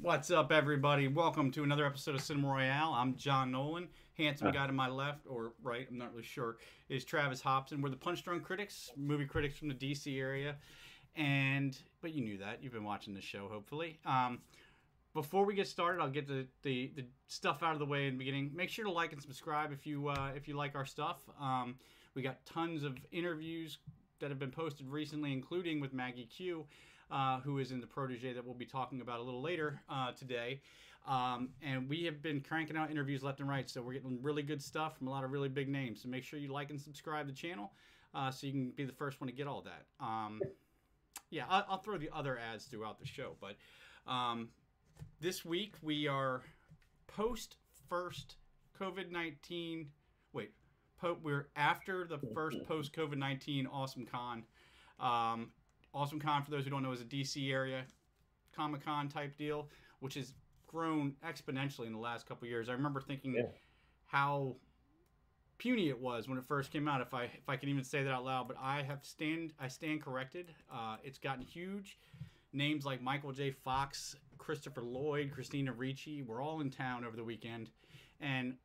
What's up, everybody? Welcome to another episode of Cinema Royale. I'm John Nolan. Handsome guy to my left, or right, I'm not really sure, is Travis Hobson. We're the Punch Drunk Critics, movie critics from the DC area. But you knew that. You've been watching the show, hopefully. Before we get started, I'll get the stuff out of the way in the beginning. Make sure to like and subscribe if you like our stuff. We got tons of interviews that have been posted recently, including with Maggie Q, who is in the Protege that we'll be talking about a little later today. And we have been cranking out interviews left and right, so we're getting really good stuff from a lot of really big names. So make sure you like and subscribe to the channel so you can be the first one to get all that. I'll throw the other ads throughout the show. But this week we are post first COVID-19. We're after the first post COVID-19 Awesome Con. Awesome Con, for those who don't know, is a DC area Comic-Con type deal, which has grown exponentially in the last couple of years. I remember thinking how puny it was when it first came out, if I can even say that out loud, but I stand corrected. It's gotten huge. Names like Michael J. Fox, Christopher Lloyd, Christina Ricci were all in town over the weekend, and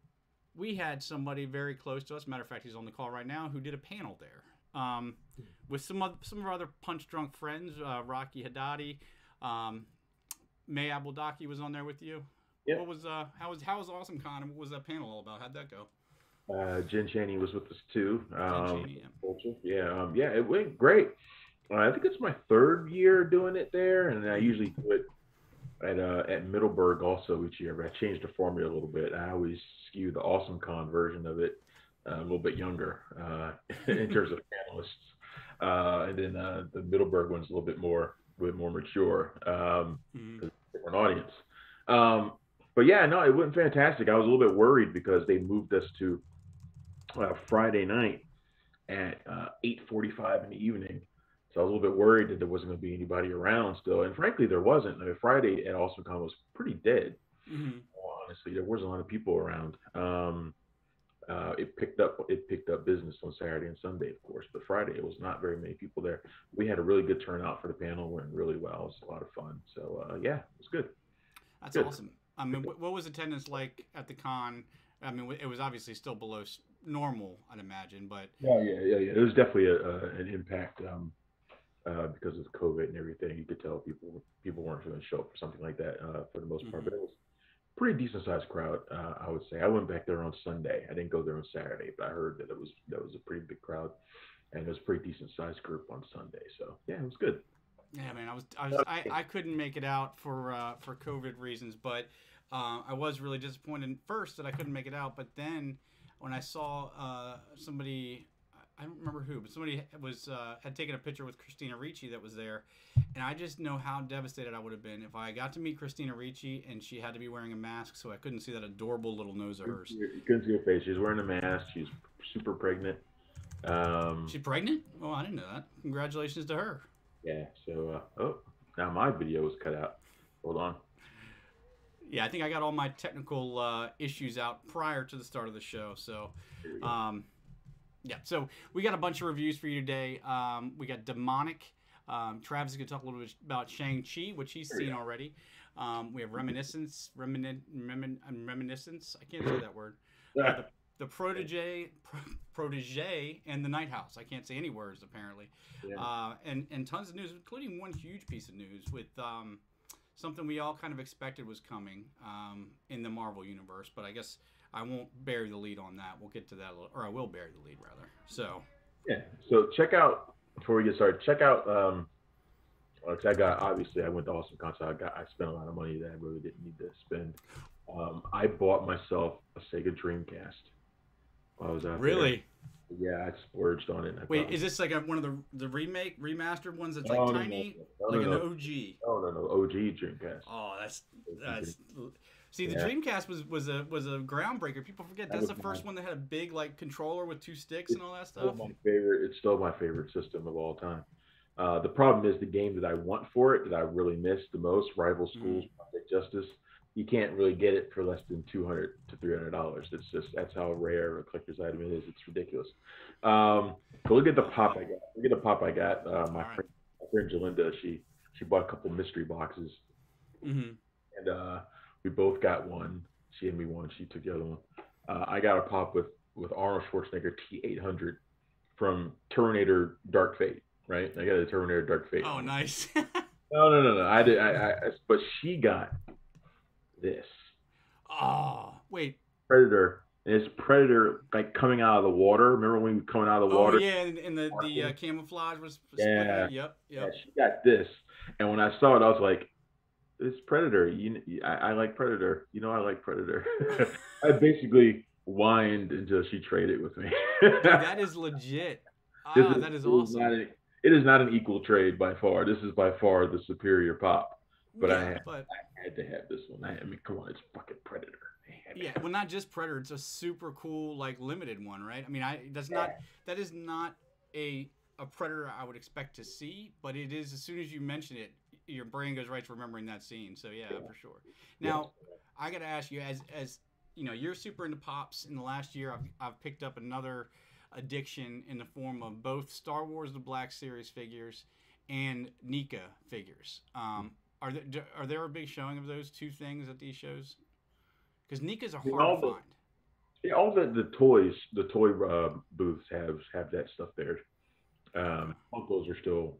we had somebody very close to us, matter of fact, he's on the call right now, who did a panel there. With some of our other punch drunk friends, Rocky Haddadi, May Abildaki was on there with you. Yeah. What was how was Awesome Con? What was that panel all about? How'd that go? Jen Chaney was with us too. Chaney, it went great. I think it's my third year doing it there, and I usually do it at Middleburg also each year. But I changed the formula a little bit. I always skew the Awesome Con version of it a little bit younger in terms of panelists, and then the Middleburg one's a little bit more mature, different audience. But yeah, no, it went fantastic. I was a little bit worried because they moved us to Friday night at 8:45 in the evening. So I was a little bit worried that there wasn't going to be anybody around still. And frankly, there wasn't. I mean, Friday at AwesomeCon was pretty dead. Honestly, there wasn't a lot of people around. It picked up business on Saturday and Sunday, of course, but Friday it was not very many people there. We had a really good turnout for the panel. Went really well. It was a lot of fun. So it was good. That's good. Awesome. I mean, what was attendance like at the con? I mean, it was obviously still below normal, I'd imagine, but yeah. It was definitely an impact because of COVID and everything. You could tell people weren't going to show up for something like that for the most part, but it was a pretty decent sized crowd. I would say I went back there on Sunday. I didn't go there on Saturday, but I heard that that was a pretty big crowd, and it was a pretty decent sized group on Sunday. So yeah, it was good. Yeah, man, I couldn't make it out for COVID reasons, but I was really disappointed first that I couldn't make it out. But then when I saw somebody, I don't remember who, but somebody had taken a picture with Christina Ricci that was there, and I just know how devastated I would have been if I got to meet Christina Ricci and she had to be wearing a mask, so I couldn't see that adorable little nose of hers. You couldn't see her face. She's wearing a mask. She's super pregnant. She's pregnant? Oh, I didn't know that. Congratulations to her. Yeah. So, now my video was cut out. Hold on. Yeah, I think I got all my technical issues out prior to the start of the show. So, so we got a bunch of reviews for you today. We got Demonic. Travis is going to talk a little bit about Shang-Chi, which he's seen already. We have Reminiscence. Reminiscence. I can't say that word. The Protege, and the Night House. I can't say any words, apparently. Yeah. And tons of news, including one huge piece of news with something we all kind of expected was coming in the Marvel universe. But I guess I won't bury the lead on that. We'll get to that, or I will bury the lead, rather. So. Yeah. So check out, before we get started, because I went to Awesome Con, so I spent a lot of money that I really didn't need to spend. I bought myself a Sega Dreamcast. I was out really? There. Yeah, I splurged on it. Wait, is this like one of the remastered ones that's like tiny? Like an OG? No, OG Dreamcast. Oh, that's see, the Dreamcast was a groundbreaker. People forget that's the first one that had a big like controller with two sticks and all that stuff. It's still my favorite system of all time. The problem is the game that I want for it, that I really miss the most, Rival Schools Project Justice. You can't really get it for less than $200 to $300. That's how rare a collector's item it is. It's ridiculous. But look at the pop I got. My friend Jalinda, she bought a couple mystery boxes. and we both got one. She had me one. She took the other one. I got a pop with Arnold Schwarzenegger T-800 from Terminator Dark Fate. Right, I got a Terminator Dark Fate Oh, on it. nice. No. I did. But she got this Oh, wait. Predator. And it's Predator like coming out of the water. Remember when he was coming out of the Oh, water? yeah, and the camouflage was splitting Yeah, it. Yep, yeah. yep. She got this, and when I saw it, I was like, "It's Predator. I like Predator. You know, I like Predator." I basically whined until she traded with me. Dude, that is legit. This Ah, that is is not awesome. it is not an equal trade by far. This is by far the superior pop. But Yeah, but I had to have this one. I mean, come on, it's fucking Predator. I had to yeah, have well, not just Predator. It's a super cool, like, limited one, right? I mean, that. that is not a Predator I would expect to see, but it is. As soon as you mention it, your brain goes right to remembering that scene. So yeah, Yeah. for sure. Yes. Now, I got to ask you, as you know, you're super into pops. In the last year, I've picked up another addiction in the form of both Star Wars: The Black Series figures and Nika figures. Are there a big showing of those two things at these shows? Because Nika's are I mean, hard to find. all the toys, the toy booths have that stuff there. Okay. Funkos are still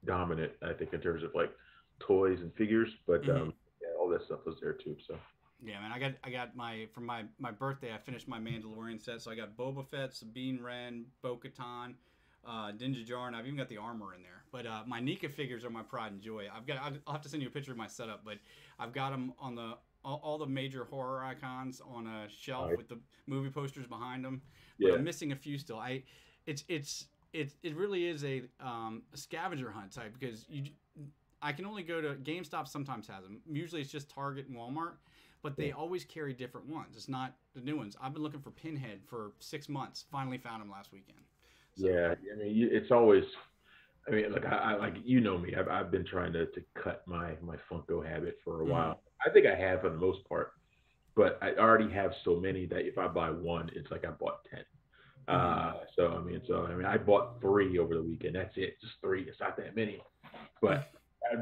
dominant, I think, in terms of like toys and figures, but Hmm. yeah, all that stuff was there too. So Yeah, man. I got my for my birthday. I finished my Mandalorian set, so I got Boba Fett, Sabine Wren, Bo-Katan, Din Djarin. I've even got the armor in there. But my Nika figures are my pride and joy. I'll have to send you a picture of my setup, but I've got them on all the major horror icons on a shelf uh, with the movie posters behind them. But yeah, I'm missing a few still. It really is a scavenger hunt type because I can only go to GameStop. Sometimes has them. Usually it's just Target and Walmart, but yeah, they always carry different ones. It's not the new ones. I've been looking for Pinhead for 6 months. Finally found him last weekend. So yeah. I mean, it's always. I mean, like I like you know me. I've been trying to cut my Funko habit for a mm-hmm. while. I think I have for the most part, but I already have so many that if I buy one, it's like I bought 10. Mm-hmm. So I mean, I bought three over the weekend. That's it, just three. It's not that many. But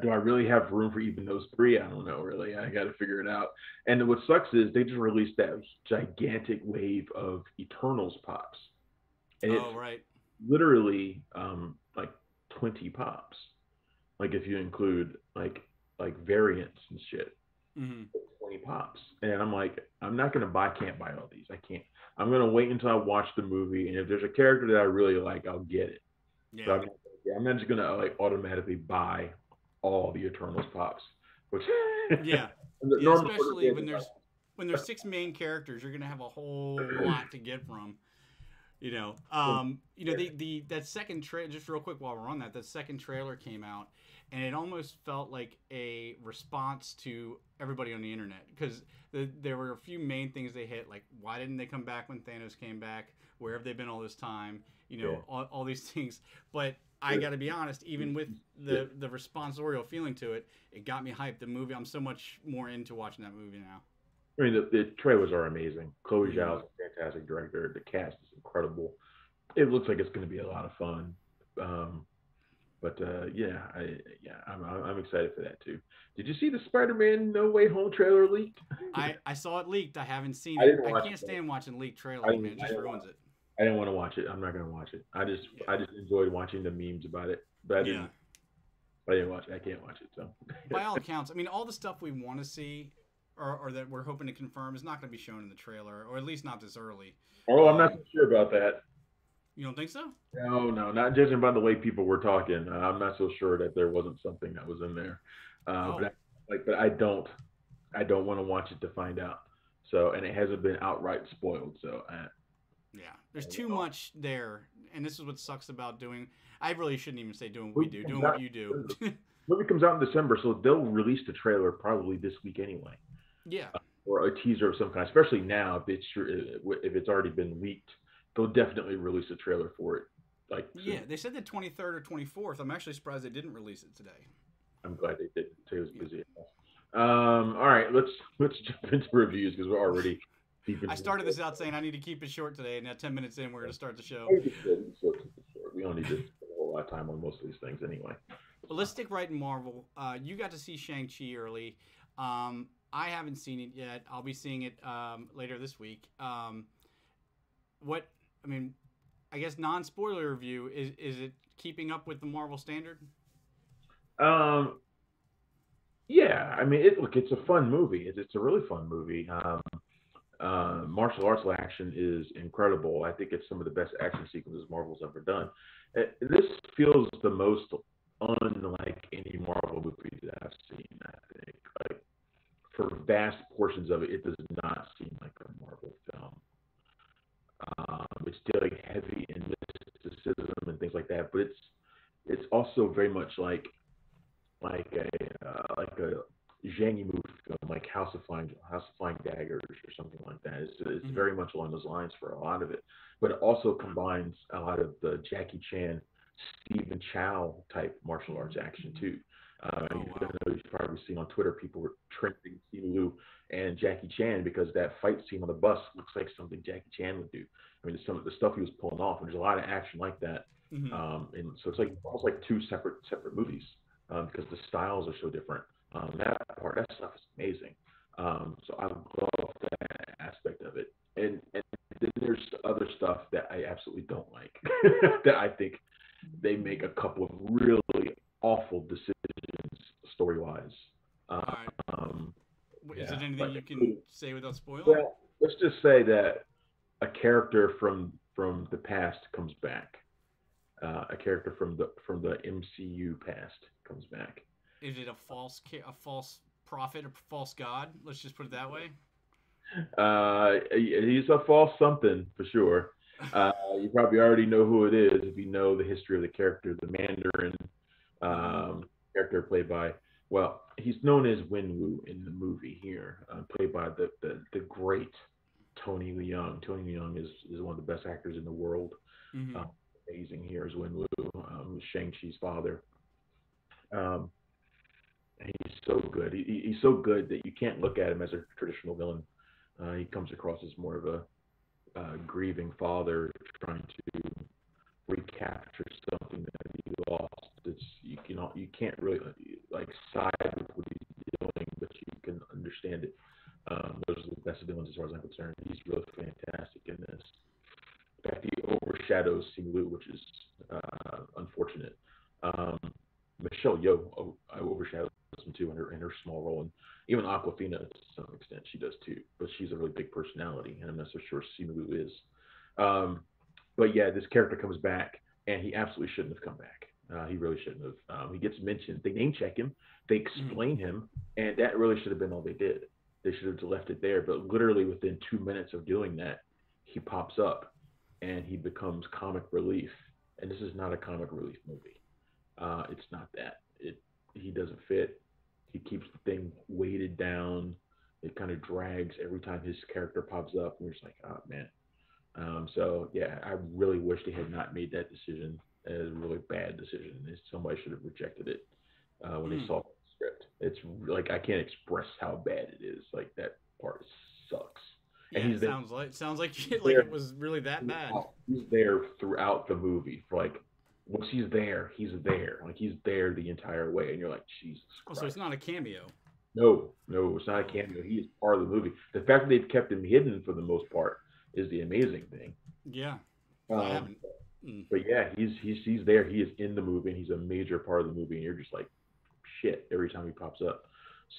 do I really have room for even those three? I don't know. Really, I got to figure it out. And what sucks is they just released that gigantic wave of Eternals pops, and it's Oh right. literally like 20 pops. Like if you include like variants and shit. Mm-hmm. 20 pops. And I'm like, I'm not gonna buy can't buy all these. I can't. I'm gonna wait until I watch the movie and if there's a character that I really like, I'll get it. But Yeah. I'm not just gonna like automatically buy all the Eternals pops. Which Yeah. Yeah. normally Especially when there's six main characters, you're gonna have a whole lot to get from. The that second trailer. Just real quick while we're on that, that second trailer came out, and it almost felt like a response to everybody on the internet because there were a few main things they hit, like why didn't they come back when Thanos came back? Where have they been all this time? yeah. All these things. But I got to be honest, even with Yeah. the responsorial feeling to it, it got me hyped. The movie, I'm so much more into watching that movie now. I mean, the trailers are amazing. Chloe Mm-hmm. Zhao is a fantastic director. The cast is incredible. It looks like it's going to be a lot of fun. Um, But yeah, I'm excited for that too. Did you see the Spider-Man No Way Home trailer leaked? I saw it leaked. I haven't seen I it. didn't I watch can't it. stand watching leaked I trailers, man. didn't. It just ruins it. I didn't want to watch it. I'm not gonna watch it. Yeah. I just enjoyed watching the memes about it, but Yeah. I didn't watch it. I can't watch it. So By all accounts, I mean, all the stuff we want to see or that we're hoping to confirm is not going to be shown in the trailer, or at least not this early. oh, I'm not Um, so sure about that. you don't think so? No, not judging by the way people were talking. I'm not so sure that there wasn't something that was in there. Oh, But I don't want to watch it to find out. So, and it hasn't been outright spoiled. So, yeah. There's I too don't know. much there, and this is what sucks about doing. I really shouldn't even say doing what we Movie do. comes Doing what out you in do. December. Movie comes out in December, so they'll release the trailer probably this week anyway, Yeah. or a teaser of some kind. Especially now, if it's already been leaked, they'll definitely release a trailer for it. Like Yeah. soon. They said the 23rd or 24th. I'm actually surprised they didn't release it today. I'm glad they did. Today was Yeah. busy enough. All right, let's jump into reviews because we're already deep I into started the this out saying I need to keep it short today, and now 10 minutes in, we're going to start the show. we can still keep it short. We don't need to spend a whole lot of time on most of these things anyway. But let's stick right in Marvel. You got to see Shang-Chi early. I haven't seen it yet. I'll be seeing it later this week. What I mean, I guess non-spoiler review is it keeping up with the Marvel standard? Um, yeah, I mean, look, it's a fun movie. It's a really fun movie. Martial arts action is incredible. I think it's some of the best action sequences Marvel's ever done. This feels the most unlike any Marvel movie that I've seen. I think, like for vast portions of it, it does not seem like a Marvel film. It's dealing heavy in mysticism and things like that, but it's also very much like a Zhang Yimou film, like House of Flying Daggers or something like that. It's Mm-hmm. very much along those lines for a lot of it, but it also combines a lot of the Jackie Chan, Stephen Chow type martial arts action too. Oh Even wow. though you've probably seen on Twitter people were trending Simu and Jackie Chan because that fight scene on the bus looks like something Jackie Chan would do. I mean, some of the stuff he was pulling off, and there's a lot of action like that. Mm-hmm. And so it's like almost like two separate movies because the styles are so different. That stuff is amazing. So I love that aspect of it. And then there's other stuff that I absolutely don't like that I think they make a couple of really awful decisions story wise. All right. Um, Is yeah, it anything like you can say without spoiling? well, let's just say that a character from the past comes back. A character from the MCU past comes back. Is it a false prophet, a false god? Let's just put it that way. He's a false something for sure. You probably already know who it is if you know the history of the character, the Mandarin Mm-hmm. character played by. Well, he's known as Wenwu in the movie here, played by the great Tony Leung. Tony Leung is one of the best actors in the world. Mm-hmm. Uh, Amazing here as Wenwu, Shang-Chi's father. Um, he's so good. He's so good that you can't look at him as a traditional villain. He comes across as more of a grieving father trying to recapture something that he lost. You can't really like side with what he's doing, but you can understand it. Those are the best villains as far as I'm concerned. He's really fantastic in this. In fact, he overshadows Simu, which is unfortunate. Um, Michelle Yeoh overshadows him too in her small role, and even Aquafina to some extent she does too. But she's a really big personality, and I'm not so sure Simu is. Um, but yeah, this character comes back, and he absolutely shouldn't have come back. He really shouldn't have. He gets mentioned. They name check him. They Mm-hmm. explain him, and that really should have been all they did. They should have left it there. But literally within 2 minutes of doing that, he pops up, and he becomes comic relief. And this is not a comic relief movie. It's not that. He doesn't fit. He keeps the thing weighted down. It kind of drags every time his character pops up, and you're just like, oh man. So yeah, I really wish they had not made that decision. It was a really bad decision. Somebody should have rejected it when they Mm. saw the script. It's like I can't express how bad it is. Like that part sucks. And Yeah, it sounds like like there it was really that bad. he's there throughout the movie. For like once he's there, he's there. Like he's there the entire way, and you're like, Jesus Oh, so it's Christ. not a cameo. No, no, it's not a Oh, okay. cameo. He is part of the movie. The fact that they've kept him hidden for the most part is the amazing thing. Yeah, because I Um, haven't. Mm. but yeah, he's there. He is in the movie, and he's a major part of the movie. And you're just like, shit, every time he pops up.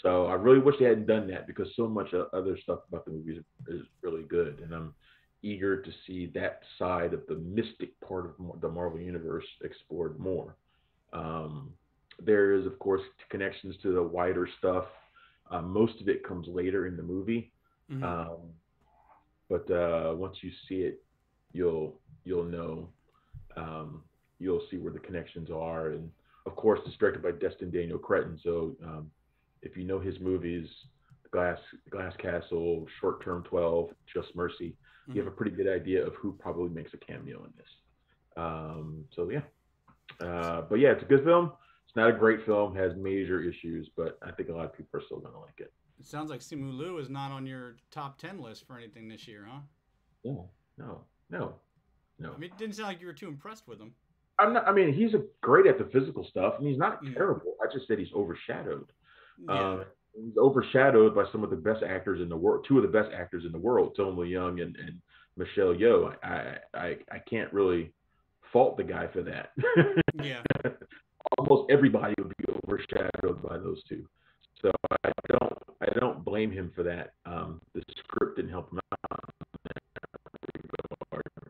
So I really wish they hadn't done that because so much other stuff about the movie is really good, and I'm eager to see that side of the mystic part of the Marvel universe explored more. Um, there is, of course, connections to the wider stuff. Most of it comes later in the movie, Mm-hmm. um, but once you see it, you'll know. Um, you'll see where the connections are, and of course, it's directed by Destin Daniel Cretton. So if you know his movies, Glass Glass Castle, Short Term 12, Just Mercy, you Mm-hmm. have a pretty good idea of who probably makes a cameo in this. So yeah, but yeah, it's a good film. It's not a great film, has major issues, but I think a lot of people are still gonna like it. It sounds like Simu Liu is not on your top 10 list for anything this year, huh? No, no, no, I no. mean, it didn't sound like you were too impressed with him. I'm not. I mean, he's great at the physical stuff, and he's not Mm. terrible. I just said he's overshadowed. Yeah. he's overshadowed by some of the best actors in the world, two of the best actors in the world, Thelma Young and Michelle Yeoh. I can't really fault the guy for that. Yeah. Almost everybody would be overshadowed by those two. So I don't blame him for that. The script didn't help him out,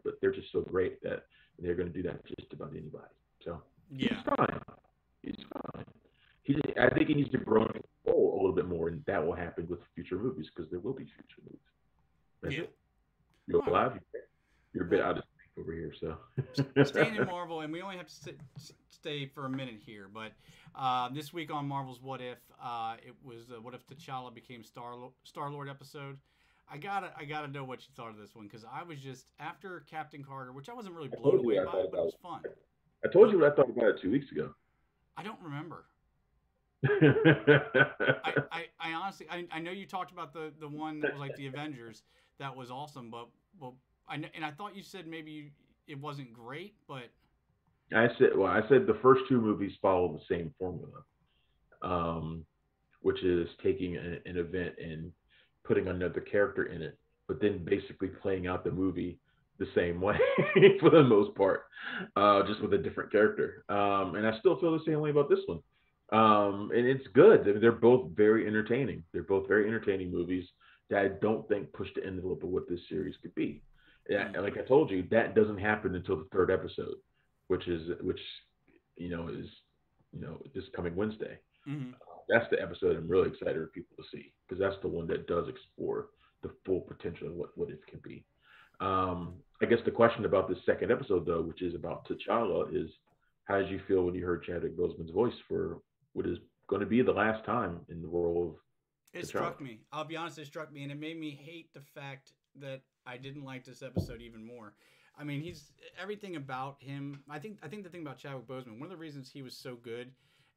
but they're just so great that they're going to do that to just about anybody. So he's Yeah. fine. He's fine. I think he needs to grow and control a little bit more, and that will happen with future movies because there will be future movies. That's Yeah. it. You're All right. alive. You're a bit Well, out of sync over here, so. staying in Marvel, and we only have to stay for a minute here, but this week on Marvel's What If, it was What If T'Challa became Star-Lord episode. I gotta know what you thought of this one, because I was just after Captain Carter, which I wasn't really I blown told you away what I by, thought but it about was it. fun. I told What? you what I thought about it 2 weeks ago. I don't remember. I, I I honestly, I know you talked about the one that was like the Avengers that was awesome, but well, I thought you said maybe it wasn't great, but said the first two movies follow the same formula, um, which is taking an event and putting another character in it, but then basically playing out the movie the same way for the most part, just with a different character. And I still feel the same way about this one. And it's good. They're both very entertaining. They're both very entertaining movies that I don't think push the envelope of what this series could be. Yeah, mm, and like I told you, that doesn't happen until the third episode, which is this coming Wednesday. mm-hmm. That's the episode I'm really excited for people to see because that's the one that does explore the full potential of what it can be. I guess the question about this second episode, though, which is about T'Challa, is how did you feel when you heard Chadwick Boseman's voice for what is going to be the last time in the role It of T'Challa? struck me. I'll be honest, it struck me, and it made me hate the fact that I didn't like this episode even more. I mean, he's everything about him. I think the thing about Chadwick Boseman, one of the reasons he was so good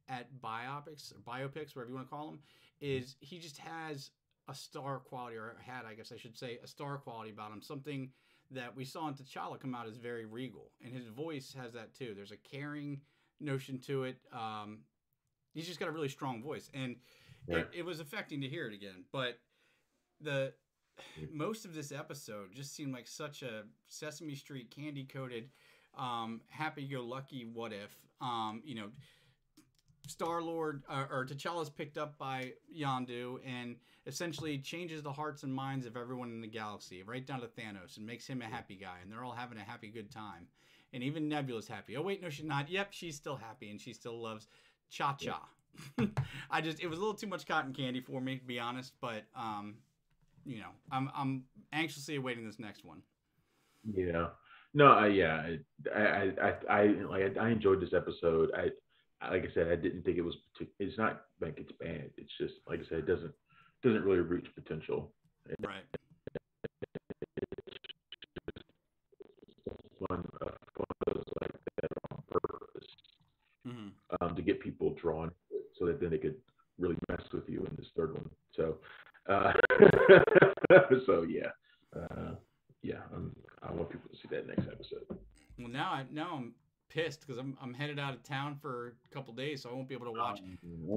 at biopics or biopics, whatever you want to call them, is he just has a star quality, or had, I guess I should say, a star quality about him. Something that we saw in T'Challa come out as very regal, and his voice has that too. There's a caring notion to it. He's just got a really strong voice, and Right. it was affecting to hear it again. But the most of this episode just seemed like such a Sesame Street candy coated, happy go lucky what if. Star Lord or T'Challa's picked up by Yondu and essentially changes the hearts and minds of everyone in the galaxy, right down to Thanos, and makes him a happy guy, and they're all having a happy good time. And even Nebula's happy. Oh wait, no, she's not. Yep, she's still happy, and she still loves Cha Cha. It was a little too much cotton candy for me, to be honest. But I'm anxiously awaiting this next one. Yeah. No, yeah, I enjoyed this episode. Like I said, I didn't think it was. It's not like it's bad. It's just like I said, it doesn't really reach potential. Right. Fun like that on purpose, Mm-hmm. to get people drawn to it, so that then they could really mess with you in this third one. So, so yeah, yeah, I want people to see that next episode. Well, now I'm pissed because I'm headed out of town for a couple days, so I won't be able to watch.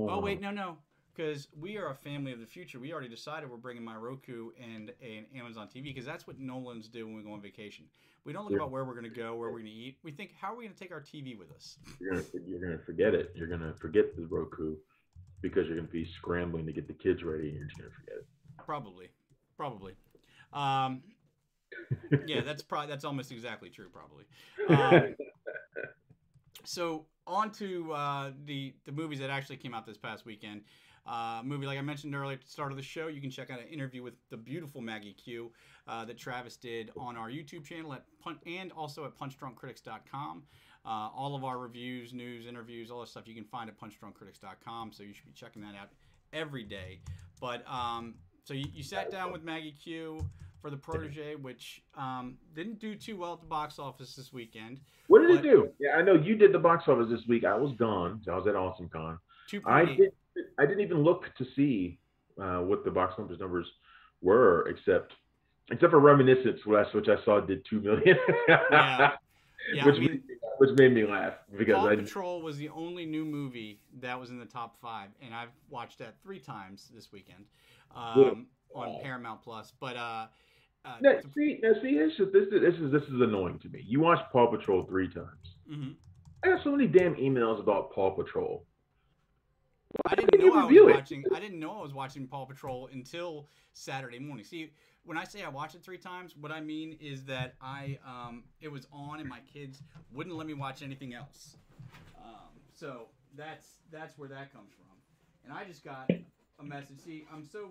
Oh wait, no, because we are a family of the future. We already decided we're bringing my Roku and an Amazon TV because that's what Nolans do when we go on vacation. We don't look about where we're going to go, where we're going to eat. We think, how are we going to take our TV with us? You're gonna forget it. You're gonna forget the Roku because you're gonna be scrambling to get the kids ready, and you're just gonna forget it. Probably. Um, yeah, that's almost exactly true. Probably. Um, so on to the movies that actually came out this past weekend. Movie, like I mentioned earlier at the start of the show, you can check out an interview with the beautiful Maggie Q that Travis did on our YouTube channel and also at punchdrunkcritics.com. All of our reviews, news, interviews, all that stuff you can find at punchdrunkcritics.com. So you should be checking that out every day. But so you sat down with Maggie Q for the Protege, which didn't do too well at the box office this weekend. What did it do? Yeah, I know you did the box office this week. I was gone. So I was at AwesomeCon. 2.8. I didn't even look to see what the box office numbers were, except for Reminiscence, which I saw did 2 million. Yeah. Which which made me laugh because Paw Patrol was the only new movie that was in the top 5, and I've watched that 3 times this weekend on Paramount Plus. But this is annoying to me. You watched Paw Patrol 3 times. mm-hmm. I got so many damn emails about Paw Patrol. I didn't know I was watching. I didn't know I was watching Paw Patrol until Saturday morning. See, when I say I watched it 3 times, what I mean is that it was on and my kids wouldn't let me watch anything else. So that's where that comes from. And I just got a message. See, I'm so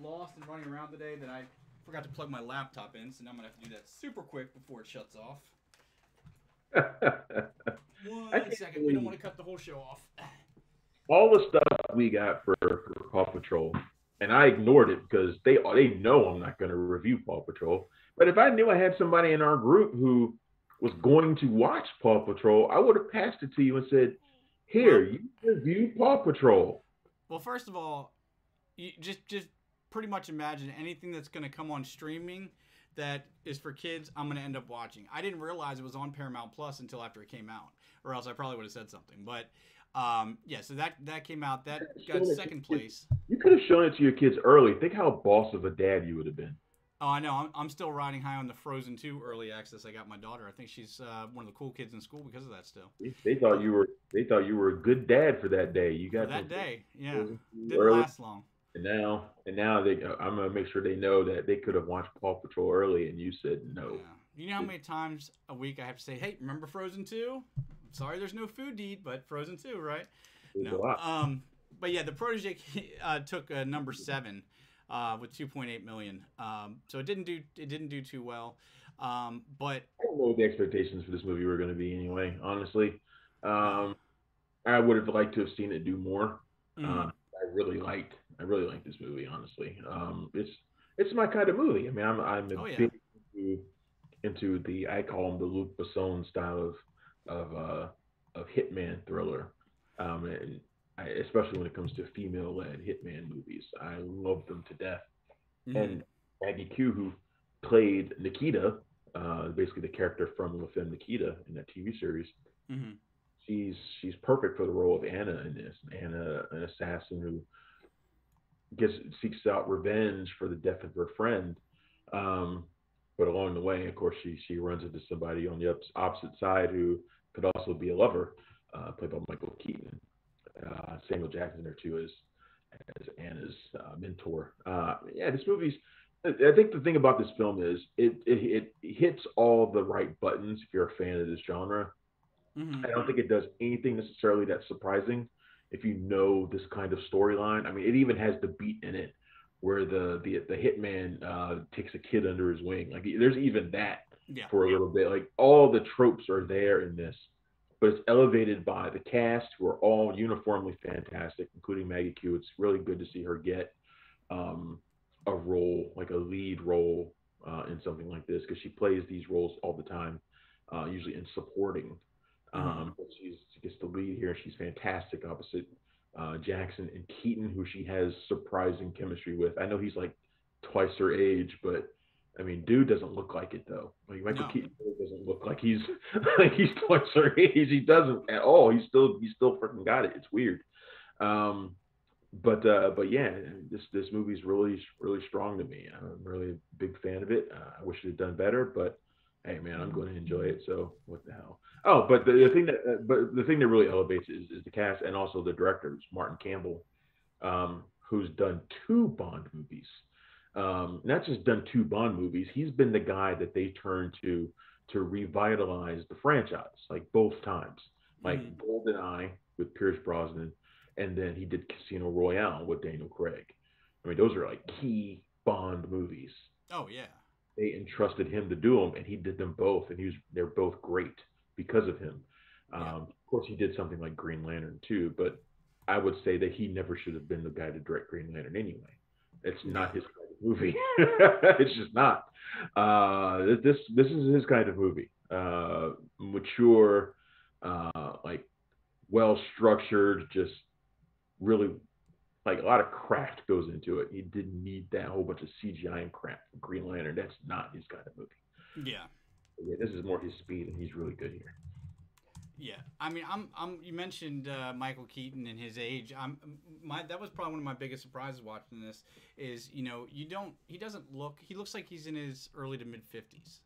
lost and running around today that I forgot to plug my laptop in, so now I'm gonna have to do that super quick before it shuts off. 1 second. We don't want to cut the whole show off. All the stuff we got for Paw Patrol, and I ignored it because they know I'm not going to review Paw Patrol. But if I knew I had somebody in our group who was going to watch Paw Patrol, I would have passed it to you and said, "Here, you review Paw Patrol." Well, first of all, you just pretty much imagine anything that's going to come on streaming that is for kids, I'm going to end up watching. I didn't realize it was on Paramount Plus until after it came out, or else I probably would have said something. But so that came out. That got second place. You could have shown it to your kids early. Think how boss of a dad you would have been. Oh, I know. I'm still riding high on the Frozen 2 early access. I got my daughter. I think she's one of the cool kids in school because of that. Still, they thought you were a good dad for that day. You got for that day. Yeah, didn't early. last long. And now I'm gonna make sure they know that they could have watched Paw Patrol early, and you said no. Yeah. You know how many times a week I have to say, "Hey, remember Frozen 2? Sorry, there's no food to eat, but Frozen 2, right?" No. But yeah, the Protege took number 7 with 2.8 million. So it didn't do too well. But I don't know what the expectations for this movie were going to be anyway. Honestly, I would have liked to have seen it do more. Mm-hmm. I really liked this movie. Honestly, it's my kind of movie. I mean, I'm big into the, I call him the Luc Besson style of hitman thriller, and especially when it comes to female-led hitman movies. I love them to death. Mm-hmm. And Maggie Q, who played Nikita, basically the character from La Femme Nikita in that TV series, mm-hmm. she's perfect for the role of Anna in this. Anna, an assassin who seeks out revenge for the death of her friend. But along the way, of course, she runs into somebody on the opposite side who could also be a lover, played by Michael Keaton. Samuel Jackson there too as Anna's mentor. This movie's. I think the thing about this film is it hits all the right buttons if you're a fan of this genre. Mm-hmm. I don't think it does anything necessarily that's surprising if you know this kind of storyline. I mean, it even has the beat in it where the hitman takes a kid under his wing. Like there's even that for a little bit. Like all the tropes are there in this, but it's elevated by the cast who are all uniformly fantastic, including Maggie Q. It's really good to see her get a role, like a lead role in something like this, because she plays these roles all the time, usually in supporting. But she gets the lead here. She's fantastic opposite Jackson and Keaton, who she has surprising chemistry with. I know he's like twice her age, but I mean, dude doesn't look like it though. Like Michael Keaton doesn't look like he's twice her age. He doesn't at all. He's still freaking got it. It's weird. But yeah, this movie's really strong to me. I'm really a big fan of it. I wish it had done better, but hey, man, I'm going to enjoy it. So what the hell? Oh, but the thing that really elevates it is the cast and also the director, Martin Campbell, who's done 2 Bond movies. Not just done 2 Bond movies. He's been the guy that they turn to revitalize the franchise, like both times, like GoldenEye with Pierce Brosnan, and then he did Casino Royale with Daniel Craig. I mean, those are like key Bond movies. Oh yeah. They entrusted him to do them, and he did them both, and they're both great because of him. Of course, he did something like Green Lantern too, but I would say that he never should have been the guy to direct Green Lantern anyway. It's not his kind of movie. It's just not. This is his kind of movie. Mature, like well structured, just really like a lot of craft goes into it. He didn't need that whole bunch of CGI and crap from Green Lantern. That's not his kind of movie. Yeah. This is more his speed, and he's really good here. Yeah, I mean, You mentioned Michael Keaton and his age. That was probably one of my biggest surprises watching this. Is he doesn't look. He looks like he's in his early to mid 50s.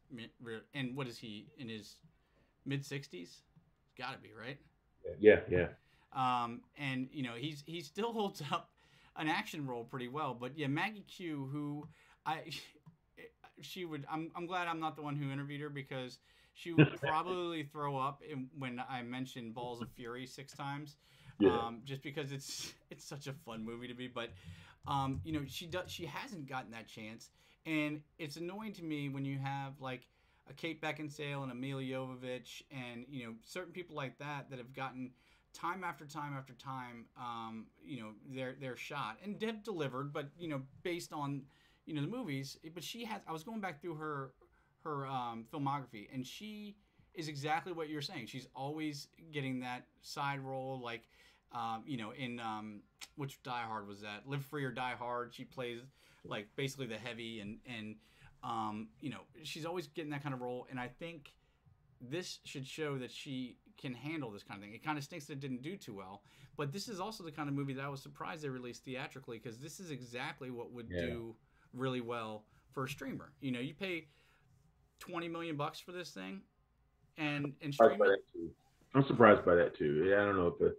And what is he in his mid 60s? Got to be right. Yeah, yeah. And he still holds up an action role pretty well. But yeah, Maggie Q, who I'm glad I'm not the one who interviewed her, because she would probably throw up when I mentioned Balls of Fury 6 times, just because it's such a fun movie to me. But she hasn't gotten that chance, and it's annoying to me when you have like a Kate Beckinsale and a Mila Jovovich and certain people like that have gotten time after time after time, their shot and have delivered, but based on the movies. But I was going back through her filmography, and she is exactly what you're saying. She's always getting that side role, like in which Die Hard was that? Live Free or Die Hard. She plays like basically the heavy, and she's always getting that kind of role. And I think this should show that she can handle this kind of thing. It kind of stinks that it didn't do too well, but this is also the kind of movie that I was surprised they released theatrically, because this is exactly what would do really well for a streamer. You pay $20 million for this thing, and stream it. I'm surprised by that too. Yeah, I don't know if the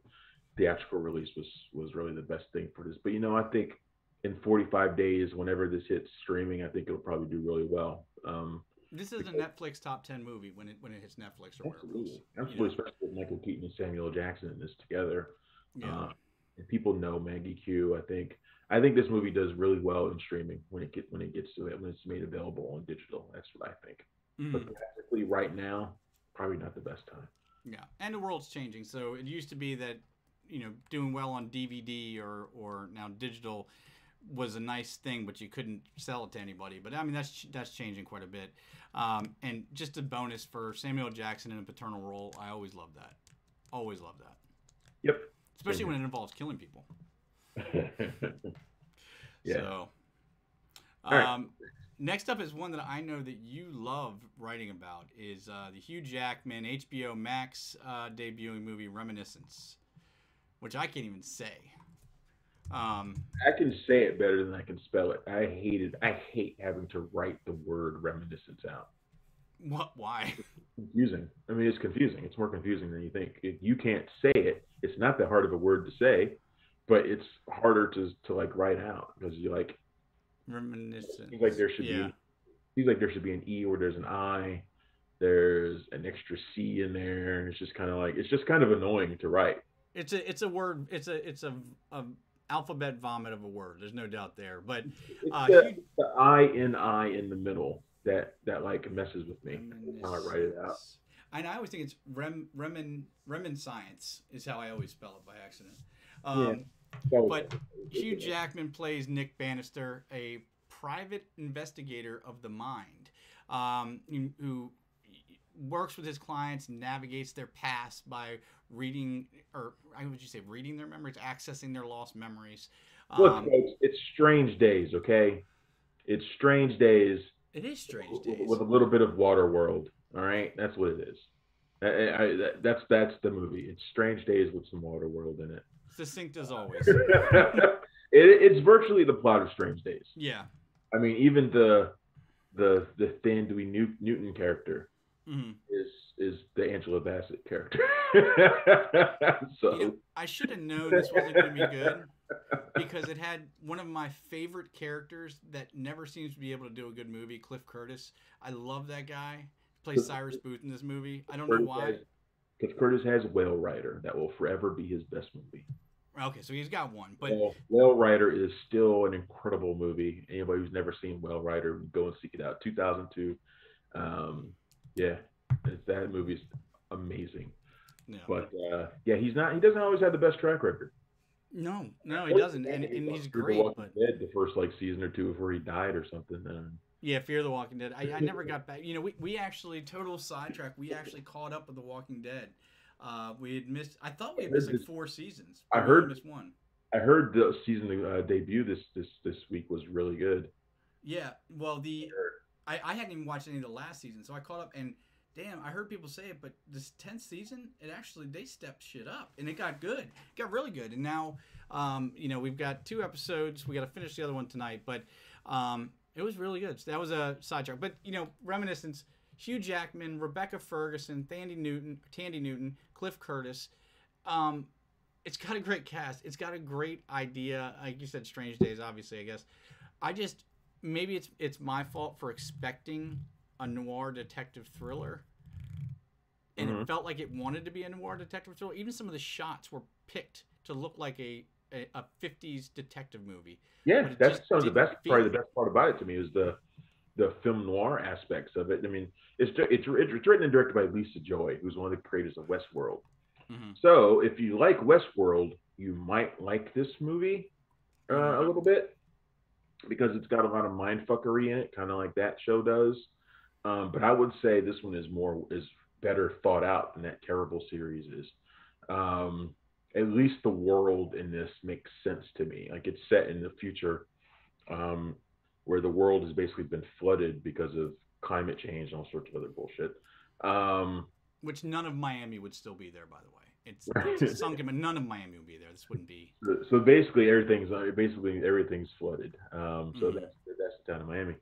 theatrical release was really the best thing for this, but I think in 45 days, whenever this hits streaming, I think it'll probably do really well. This is a Netflix top 10 movie when it hits Netflix or absolutely, especially with Michael Keaton and Samuel Jackson in this together. Yeah, and people know Maggie Q. I think this movie does really well in streaming when it gets to it, when it's made available on digital. That's what I think. But practically right now, probably not the best time. Yeah, and the world's changing. So it used to be that doing well on DVD or now digital was a nice thing, but you couldn't sell it to anybody. But I mean, that's changing quite a bit. And just a bonus for Samuel Jackson in a paternal role, I always love that. Always love that. Yep. Especially when it involves killing people. Yeah. So, right. Next up is one that I know that you love writing about, is the Hugh Jackman HBO Max debuting movie Reminiscence, which I can't even say. I can say it better than I can spell it. I hate having to write the word reminiscence out. What? Why? It's confusing. I mean, it's confusing. It's more confusing than you think. If you can't say it, it's not that hard of a word to say, but it's harder to like write out, because you like reminiscence. Seems like there should be an E where there's an I. There's an extra C in there. It's just kind of annoying to write. It's a word. It's a alphabet vomit of a word. There's no doubt there. But it's the I in the middle that like messes with me how I write it out. And I always think it's Reminiscence is how I always spell it by accident. But Hugh Jackman plays Nick Bannister, a private investigator of the mind, who works with his clients, navigates their past by reading their memories, accessing their lost memories. Look, folks, it's Strange Days, okay? It's Strange Days. It is Strange Days with a little bit of Waterworld. All right, that's what it is. That's the movie. It's Strange Days with some Waterworld in it. Succinct as always. It's virtually the plot of Strange Days. Yeah. I mean, even the thin Dewey Newton character is the Angela Bassett character. So I should have known this wasn't going to be good, because it had one of my favorite characters that never seems to be able to do a good movie, Cliff Curtis. I love that guy. He plays Cyrus Booth in this movie. I don't know why. Cliff Curtis has Whale Rider. That will forever be his best movie. Okay, so he's got one, but Whale Rider is still an incredible movie. Anybody who's never seen Whale Rider, go and seek it out. 2002. That movie's amazing. Yeah. But he doesn't always have the best track record. No, he doesn't, and he's great. But the first season or two before he died or something. Yeah, Fear the Walking Dead. I never got back. We actually, total sidetrack. We actually caught up with The Walking Dead. We had missed. I thought we had missed like 4 seasons. I heard missed one. I heard the season debut this week was really good. Yeah, well, I hadn't even watched any of the last season, so I caught up, and damn, I heard people say it, but this 10th season, they stepped shit up, and it got good. It got really good. And now, we've got 2 episodes. We got to finish the other one tonight, but it was really good. So that was a sidetrack. But, Reminiscence, Hugh Jackman, Rebecca Ferguson, Tandy Newton, Cliff Curtis. It's got a great cast. It's got a great idea. Like you said, Strange Days, obviously, I guess. Maybe it's my fault for expecting a noir detective thriller. And it felt like it wanted to be a noir detective thriller. Even some of the shots were picked to look like a 50s detective movie. Yeah, that's probably the best part about it to me is the film noir aspects of it. I mean, it's written and directed by Lisa Joy, who's one of the creators of Westworld. Mm-hmm. So if you like Westworld, you might like this movie a little bit because it's got a lot of mindfuckery in it, kind of like that show does. But I would say this one is better thought out than that terrible series is. At least the world in this makes sense to me. Like it's set in the future, where the world has basically been flooded because of climate change and all sorts of other bullshit. Which none of Miami would still be there, by the way. It's sunken, but none of Miami would be there. This wouldn't be. So basically, everything's flooded. So that's the town of Miami,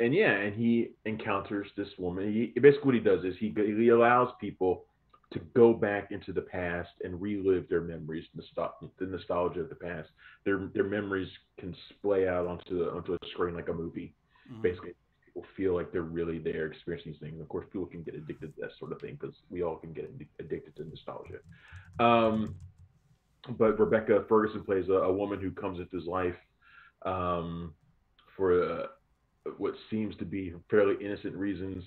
and he encounters this woman. Basically what he does is he allows people to go back into the past and relive their memories, the nostalgia of the past. Their memories can splay out onto a screen like a movie. Basically, people feel like they're really there experiencing these things. Of course, people can get addicted to that sort of thing because we all can get addicted to nostalgia. But Rebecca Ferguson plays a woman who comes into his life for what seems to be fairly innocent reasons.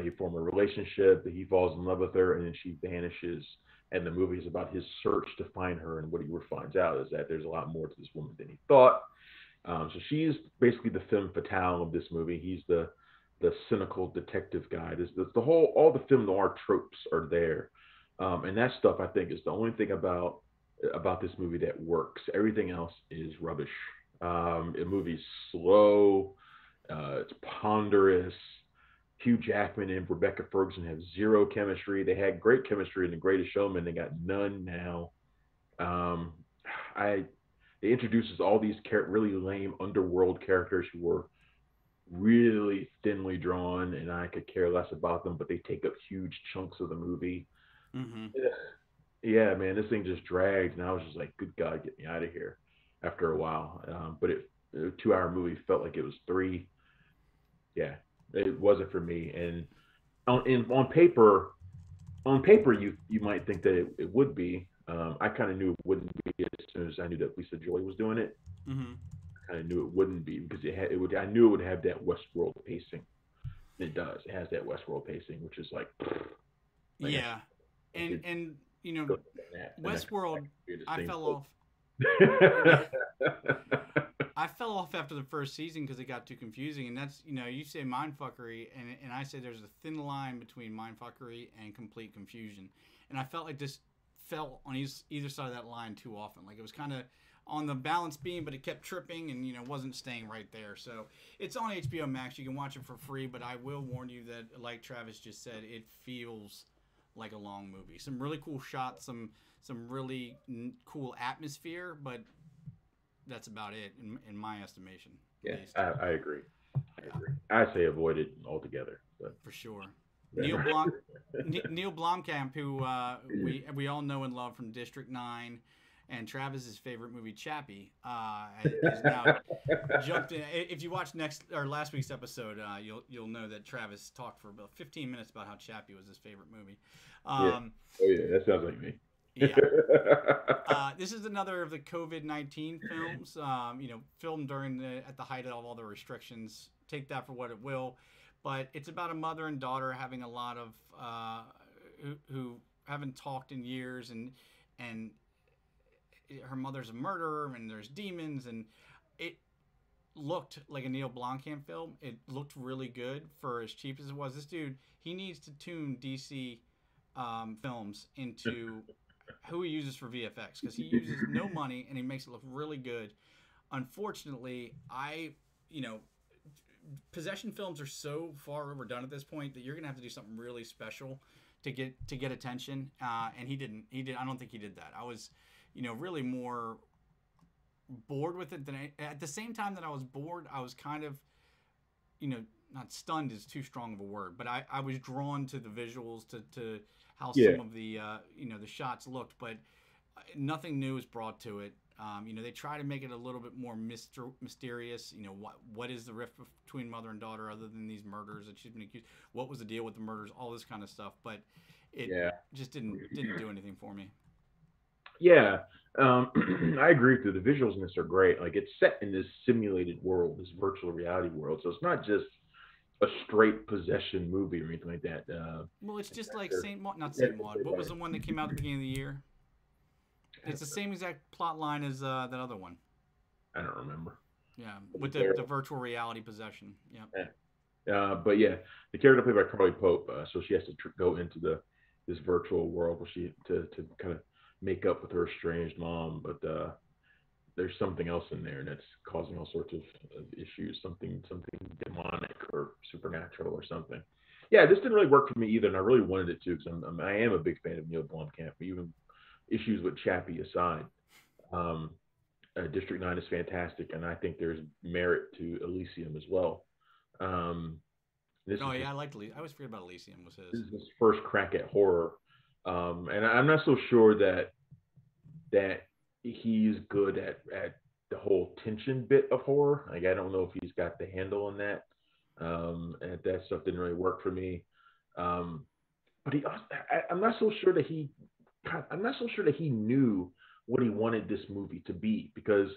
He form a relationship, he falls in love with her, and then she vanishes. And the movie is about his search to find her. And what he finds out is that there's a lot more to this woman than he thought. So she's basically the femme fatale of this movie. He's the cynical detective guy. All the film noir tropes are there, and that stuff I think is the only thing about this movie that works. Everything else is rubbish. The movie's slow. It's ponderous. Hugh Jackman and Rebecca Ferguson have zero chemistry. They had great chemistry in The Greatest Showman. They got none now. It introduces all these really lame underworld characters who were really thinly drawn, and I could care less about them, but they take up huge chunks of the movie. Mm-hmm. Yeah, man, this thing just dragged, and I was just like, good God, get me out of here after a while. But a 2-hour movie felt like it was 3. Yeah, it wasn't for me. And on paper, you might think that it would be. I kind of knew it wouldn't be as soon as I knew that Lisa Joy was doing it. Mm-hmm. I kind of knew it wouldn't be because I knew it would have that Westworld pacing. And it does. It has that Westworld pacing, which is like. Yeah, and Westworld. I fell off. I fell off after the first season because it got too confusing, and that's you say mindfuckery, and I say there's a thin line between mindfuckery and complete confusion, and I felt like this fell on either side of that line too often. Like it was kind of on the balance beam, but it kept tripping and wasn't staying right there. So it's on HBO Max. You can watch it for free, but I will warn you that, like Travis just said, it feels like a long movie. Some really cool shots, some really cool atmosphere, but that's about it in my estimation. Yeah, I agree. I say avoid it altogether. But. For sure. Neil Blomkamp, who we all know and love from District 9 and Travis's favorite movie, Chappie, is now jumped in. If you watch last week's episode, you'll know that Travis talked for about 15 minutes about how Chappie was his favorite movie. Yeah. Oh yeah, that sounds like me. Yeah. This is another of the COVID-19 films, filmed at the height of all the restrictions. Take that for what it will. But it's about a mother and daughter having a lot of who haven't talked in years, and her mother's a murderer, and there's demons, and it looked like a Neil Blomkamp film. It looked really good for as cheap as it was. This dude, he needs to tune DC films into who he uses for VFX, because he uses no money and he makes it look really good. Unfortunately, possession films are so far overdone at this point that you're gonna have to do something really special to get attention. And he didn't. I don't think he did that. I was, really more bored with it than at the same time that I was bored, I was kind of, not stunned is too strong of a word, but I was drawn to the visuals, to how some of the the shots looked, but nothing new is brought to it. They try to make it a little bit more mysterious. What is the rift between mother and daughter other than these murders that she's been accused? What was the deal with the murders? All this kind of stuff, but it just didn't do anything for me. Yeah, I agree with you. The visuals in this are great. Like, it's set in this simulated world, this virtual reality world, so it's not just a straight possession movie or anything like that. Well, it's just like not Saint Maud. What was the one that came out at the beginning of the year? It's the same exact plot line as that other one. I don't remember. Yeah, with the virtual reality possession. Yeah. But yeah, the character played by Carly Pope, so she has to go into this virtual world where she to kind of make up with her estranged mom, but there's something else in there that's causing all sorts of issues, something demonic or supernatural or something. Yeah, this didn't really work for me either, and I really wanted it to, because I am a big fan of Neil Blomkamp, even issues with Chappie aside. District 9 is fantastic, and I think there's merit to Elysium as well. I liked Elysium. I always forget about Elysium was his. This is his first crack at horror, and I'm not so sure that he's good at the whole tension bit of horror. Like, I don't know if he's got the handle on that, and that stuff didn't really work for me. But I'm not so sure that he knew what he wanted this movie to be, because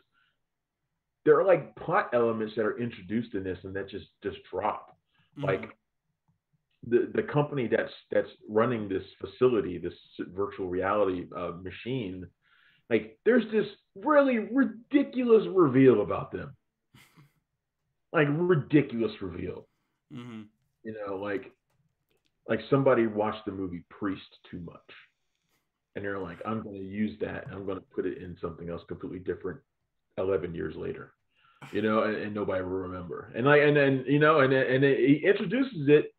there are like plot elements that are introduced in this and that just drop. Mm-hmm. Like the company that's running this facility, this virtual reality machine, like, there's this really ridiculous reveal about them. Like, ridiculous reveal. Mm-hmm. Like somebody watched the movie Priest too much, and they're like, I'm going to use that, and I'm going to put it in something else completely different 11 years later, and nobody will remember. And then he introduces it,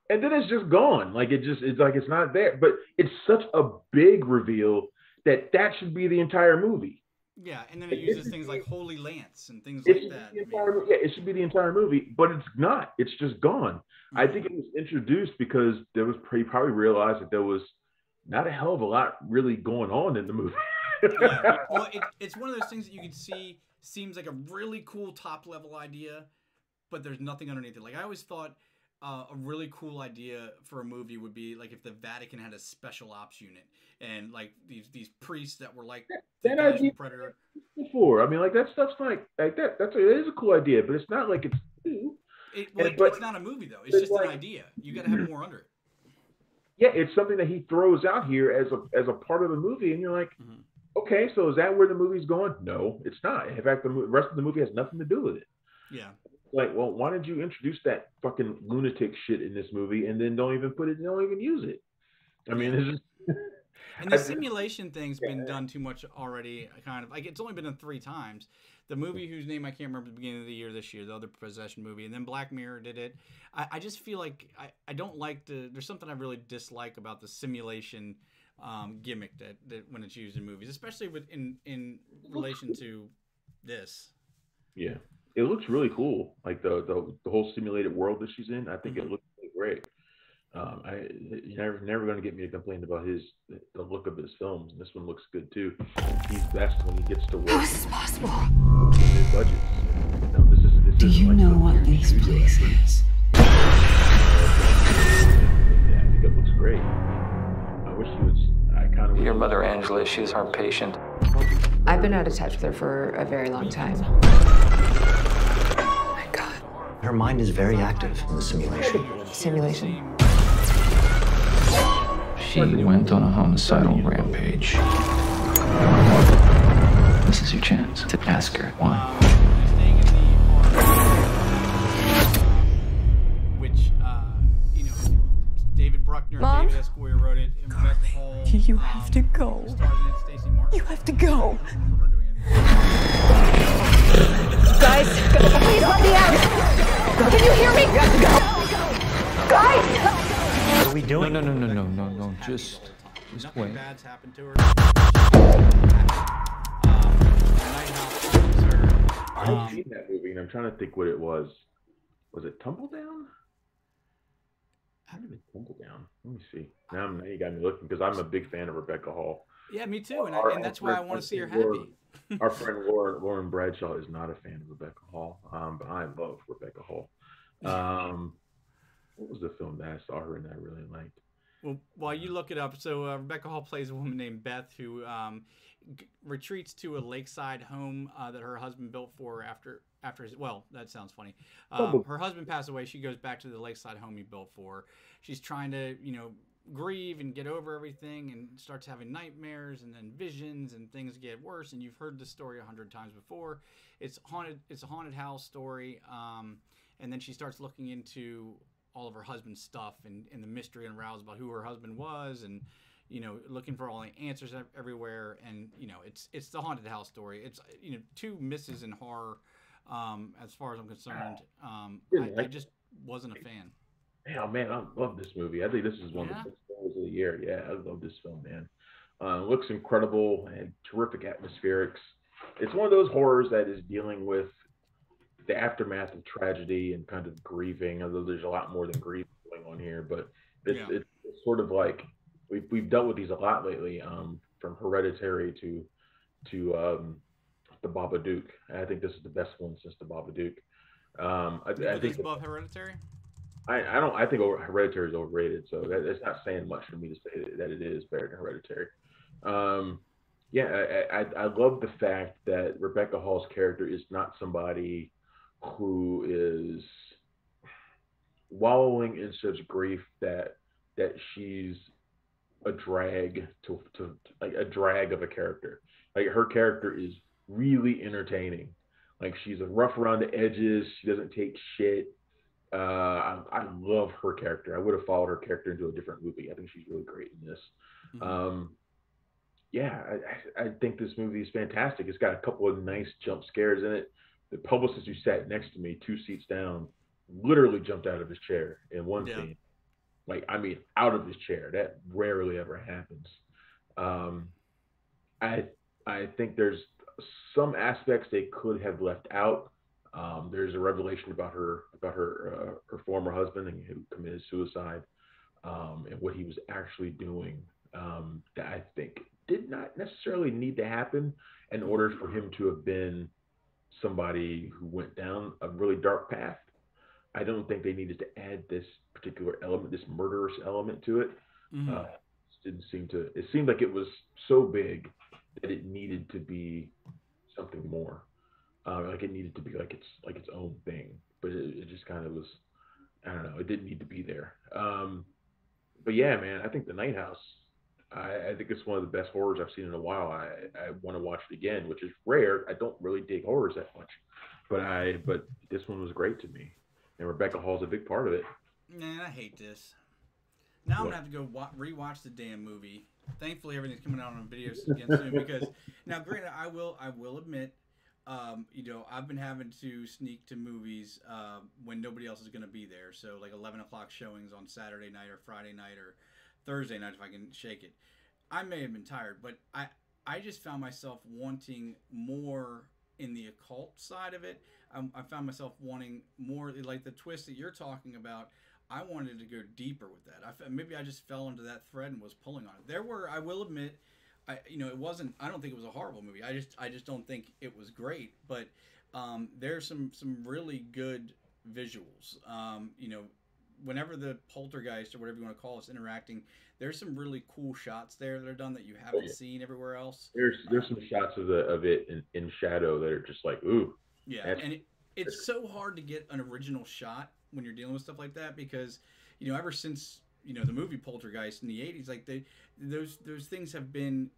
and then it's just gone. Like, it's like it's not there. But it's such a big reveal that should be the entire movie. Yeah, and then it uses things like Holy Lance and things like that. It should be the entire movie, but it's not. It's just gone. Mm-hmm. I think it was introduced because he probably realized that there was not a hell of a lot really going on in the movie. Yeah. Well, it's one of those things that you can see seems like a really cool top level idea, but there's nothing underneath it. Like, I always thought a really cool idea for a movie would be like if the Vatican had a special ops unit, and like these priests that were like that idea Predator. Before, I mean, like, that stuff's like that. It is a cool idea, but it's not like it's new. It's not a movie though. It's just like an idea. You got to have more under it. Yeah, it's something that he throws out here as a part of the movie, and you're like, mm-hmm. Okay, so is that where the movie's going? No, it's not. In fact, the rest of the movie has nothing to do with it. Yeah. Like, well, why did you introduce that fucking lunatic shit in this movie and then don't even use it? I mean, it's just... And the simulation thing's been done too much already, kind of. Like, it's only been done 3 times. The movie whose name I can't remember at the beginning of the year this year, the other possession movie, and then Black Mirror did it. I just feel like I don't like there's something I really dislike about the simulation gimmick that when it's used in movies, especially in relation to this. Yeah. It looks really cool, like the whole simulated world that she's in. I think it looks really great. You're never going to get me to complain about the look of his films, and this one looks good too. He's best when he gets to work. How is this possible? His budgets. Do you know what this place is? Yeah, I think it looks great. I wish he was. Your mother, Angela, she's our patient. I've been out of touch with her for a very long time. My God. Her mind is very active in the simulation. Simulation? She went on a homicidal rampage. This is your chance to ask her why. Which, David Bruckner and David S. Goyer wrote it. You have to go. You have to go. Guys, please let me out. we doing? No. Just Nothing wait. bad's happened to her. The I've seen that movie, and I'm trying to think what it was. Was it Tumbledown? How did it Tumbledown? Let me see. Now you got me looking because I'm a big fan of Rebecca Hall. Yeah, me too, and that's why I want to see her happy. Our friend Lauren Bradshaw is not a fan of Rebecca Hall, but I love Rebecca Hall. What was the film that I saw her in that I really liked? Well, while you look it up, so Rebecca Hall plays a woman named Beth who retreats to a lakeside home that her husband built for her after his, well, that sounds funny. Her husband passed away. She goes back to the lakeside home he built for her. She's trying to, grieve and get over everything, and starts having nightmares and then visions, and things get worse. And you've heard the story 100 times before. It's haunted. It's a haunted house story. And then she starts looking into all of her husband's stuff and the mystery unravels about who her husband was, and looking for all the answers everywhere. And it's the haunted house story. It's two misses in horror, as far as I'm concerned. I just wasn't a fan. Oh man, I love this movie. I think this is one of the best films of the year. Yeah, I love this film, man. Looks incredible and terrific atmospherics. It's one of those horrors that is dealing with the aftermath of tragedy and kind of grieving, although there's a lot more than grief going on here. But it's sort of like we've dealt with these a lot lately, from Hereditary to the Babadook. And I think this is the best one since the Babadook. I think above Hereditary. I think Hereditary is overrated, so that's not saying much for me to say that it is better than Hereditary. I love the fact that Rebecca Hall's character is not somebody who is wallowing in such grief that she's a drag like a drag of a character. Like, her character is really entertaining. Like, she's a rough around the edges. She doesn't take shit. I love her character. I would have followed her character into a different movie. I think she's really great in this. Mm-hmm. I think this movie is fantastic. It's got a couple of nice jump scares in it. The publicist who sat next to me, 2 seats down, literally jumped out of his chair in one scene. Like, I mean, out of his chair. That rarely ever happens. I think there's some aspects they could have left out. There's a revelation about her former husband who committed suicide, and what he was actually doing, that I think did not necessarily need to happen in order for him to have been somebody who went down a really dark path. I don't think they needed to add this particular element, this murderous element to it. Mm-hmm. It seemed like it was so big that it needed to be something more. Like, it needed to be like its own thing, but it just kind of was. I don't know. It didn't need to be there. But yeah, man, I think The Night House. I think it's one of the best horrors I've seen in a while. I want to watch it again, which is rare. I don't really dig horrors that much, but this one was great to me, and Rebecca Hall's a big part of it. Man, I hate this. Now I'm gonna have to go rewatch the damn movie. Thankfully, everything's coming out on videos again soon. Because now, granted, I will admit. I've been having to sneak to movies when nobody else is going to be there. So, like 11 o'clock showings on Saturday night or Friday night or Thursday night if I can shake it. I may have been tired, but I just found myself wanting more in the occult side of it. I found myself wanting more, like the twist that you're talking about. I wanted to go deeper with that. Maybe I just fell into that thread and was pulling on it. I will admit, it wasn't. I don't think it was a horrible movie. I just don't think it was great. But there's some really good visuals. Whenever the poltergeist or whatever you want to call it is interacting, there's some really cool shots there that are done that you haven't seen everywhere else. There's some shots of it in shadow that are just like, ooh. Yeah, and it's so hard to get an original shot when you're dealing with stuff like that, because ever since the movie Poltergeist in the 80s, like those things have been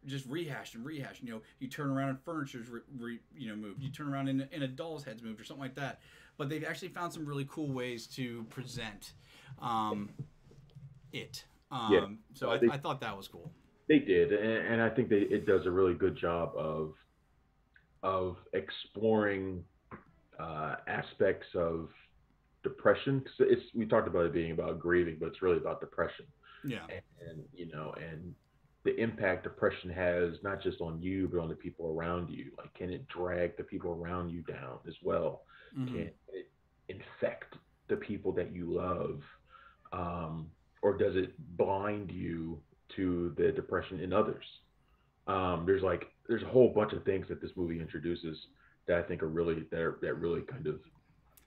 just rehashed. You turn around and furniture's moved. You turn around and a doll's head's moved or something like that. But they've actually found some really cool ways to present it. So I thought that was cool. They did, and I think it does a really good job of exploring aspects of depression, because we talked about it being about grieving, but it's really about depression. Yeah. And and the impact depression has not just on you but on the people around you. Like, can it drag the people around you down as well? Can it infect the people that you love, or does it blind you to the depression in others? There's a whole bunch of things that this movie introduces that I think are really that really kind of.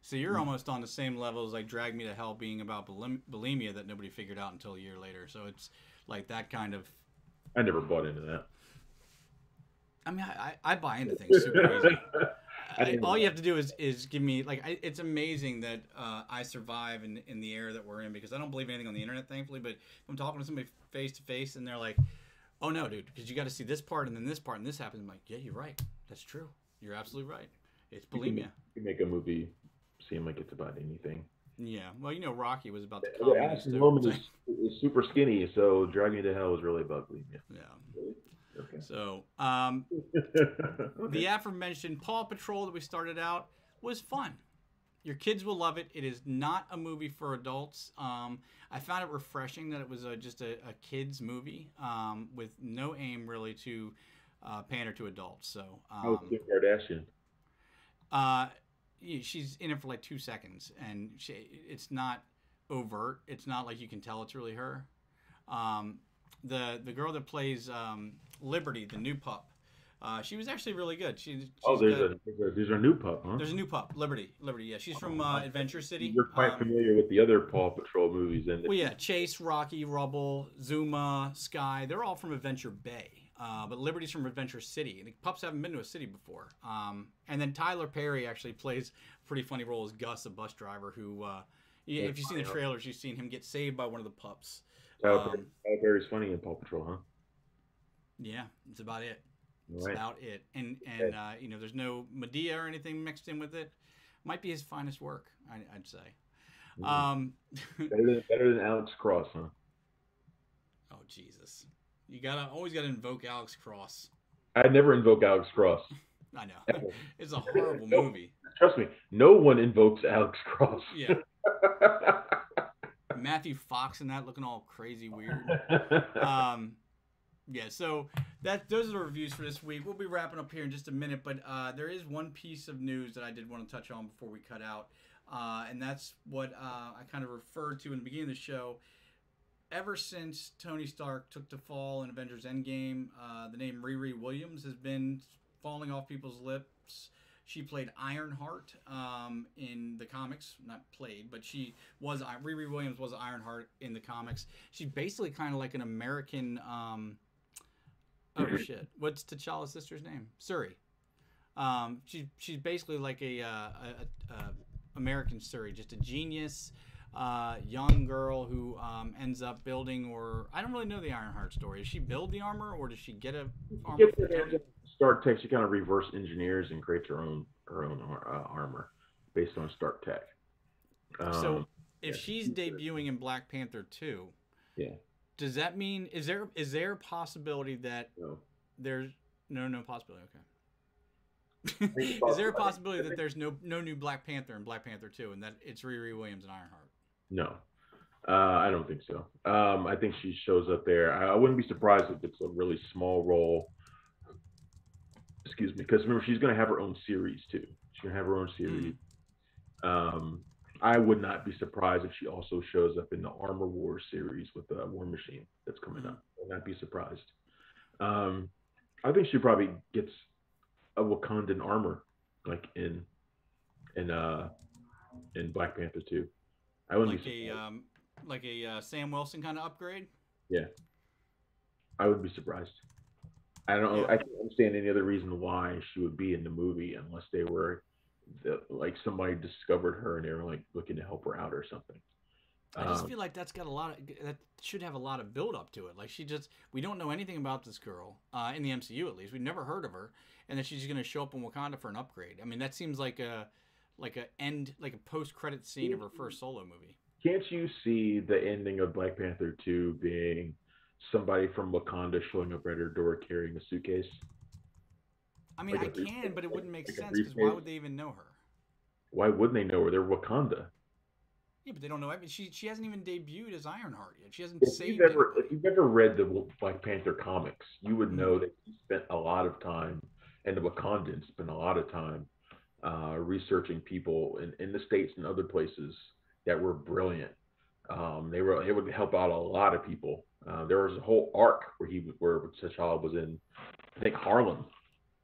So you're almost on the same level as like Drag Me to Hell being about bulimia that nobody figured out until a year later. So it's like that kind of. I never bought into that. I mean, I buy into things super easy. All you have to do is give me it's amazing that I survive in the era that we're in, because I don't believe anything on the internet, thankfully. But if I'm talking to somebody face to face and they're like, "Oh no, dude, because you got to see this part and then this part and this happens," I'm like, "Yeah, you're right. That's true. You're absolutely right. It's bulimia." You make a movie seem like it's about anything. Yeah, well, Rocky was about the communist. Roman is super skinny, so Drag Me to Hell was really about bulimia. Yeah. Really? Okay. So, the aforementioned Paw Patrol that we started out was fun. Your kids will love it. It is not a movie for adults. I found it refreshing that it was just a kids movie with no aim really to pander to adults. So, how was Kim Kardashian? She's in it for like 2 seconds, and it's not overt. It's not like you can tell it's really her. The girl that plays Liberty, the new pup, she was actually really good. There's a new pup, huh? There's a new pup, Liberty. Yeah, she's from Adventure City. You're quite familiar with the other Paw Patrol movies, and well, yeah, Chase, Rocky, Rubble, Zuma, Sky. They're all from Adventure Bay. But Liberty's from Adventure City, and the pups haven't been to a city before. And then Tyler Perry actually plays a pretty funny role as Gus, a bus driver who, if you've seen the trailers, you've seen him get saved by one of the pups. Tyler Perry's funny in Paw Patrol, huh? Yeah, that's about it. That's right. About it. And there's no Medea or anything mixed in with it. Might be his finest work, I'd say. Better than Alex Cross, huh? Oh, Jesus. You always gotta invoke Alex Cross. I never invoke Alex Cross. I know. It's a horrible movie. Trust me, no one invokes Alex Cross. Yeah. Matthew Fox in that, looking all crazy weird. Yeah, so those are the reviews for this week. We'll be wrapping up here in just a minute, but there is one piece of news that I did want to touch on before we cut out, and that's what I kind of referred to in the beginning of the show. Ever since Tony Stark took to fall in Avengers Endgame, the name Riri Williams has been falling off people's lips. She played Ironheart in the comics. Not played, but Riri Williams was Ironheart in the comics. She's basically kind of like an American... oh, shit. What's T'Challa's sister's name? Suri. She's basically like a American Suri, just a genius... young girl who ends up building, or I don't really know the Ironheart story. Does she build the armor, or does she get a armor? Stark Tech. She kind of reverse engineers and creates her own armor based on Stark Tech. So if she's debuting in Black Panther 2, yeah, does that mean is there a possibility that there's no possibility? Okay. Is there a possibility that there's no new Black Panther in Black Panther 2 and that it's Riri Williams and Ironheart? No, I don't think so. I think she shows up there. I wouldn't be surprised if it's a really small role. Excuse me, because remember, she's going to have her own series too. She's going to have her own series. I would not be surprised if she also shows up in the Armor Wars series with the War Machine that's coming up. I would not be surprised. I think she probably gets a Wakandan armor, like in Black Panther 2. I wouldn't be like a Sam Wilson kind of upgrade. Yeah, I would be surprised. I don't know. I can't understand any other reason why she would be in the movie unless they were like somebody discovered her and they were like looking to help her out or something. I just feel like that should have a lot of build up to it. Like we don't know anything about this girl in the MCU at least. We've never heard of her, and then she's going to show up in Wakanda for an upgrade. I mean, that seems like a post credit scene of her first solo movie. Can't you see the ending of Black Panther 2 being somebody from Wakanda showing up at her door carrying a suitcase? I mean, I can, but it wouldn't make sense because why would they even know her? Why wouldn't they know her? They're Wakanda. Yeah, but they don't know. I mean, she hasn't even debuted as Ironheart yet. She hasn't If saved you've ever anybody. if you've ever read the Black Panther comics, you would Mhm. know that he spent a lot of time, and the Wakandans spent a lot of time researching people in the states and other places that were brilliant. They were able to help out a lot of people. There was a whole arc where T'Challa was in, I think, Harlem,